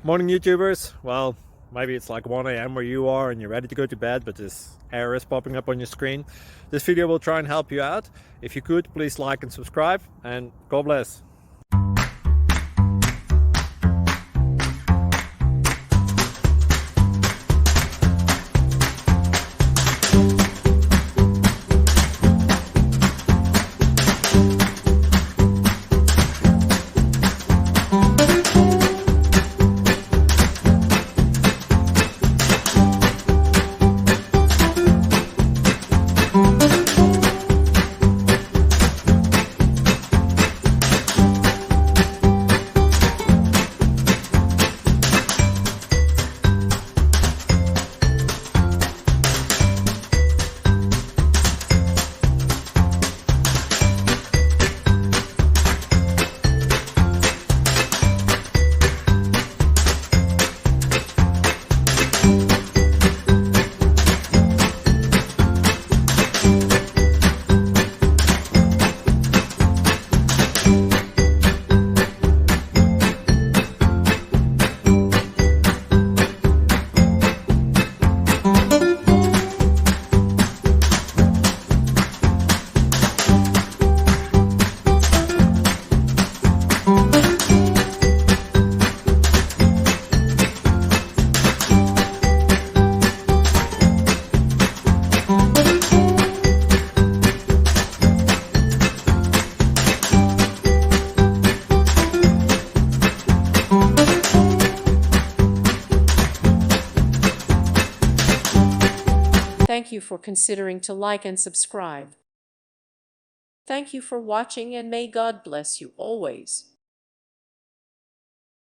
Morning YouTubers. Well, maybe it's like 1 a.m. where you are and you're ready to go to bed, but this error is popping up on your screen. This video will try and help you out. If you could, please like and subscribe, and God bless. Thank you for considering to like and subscribe. Thank you for watching, and may God bless you always.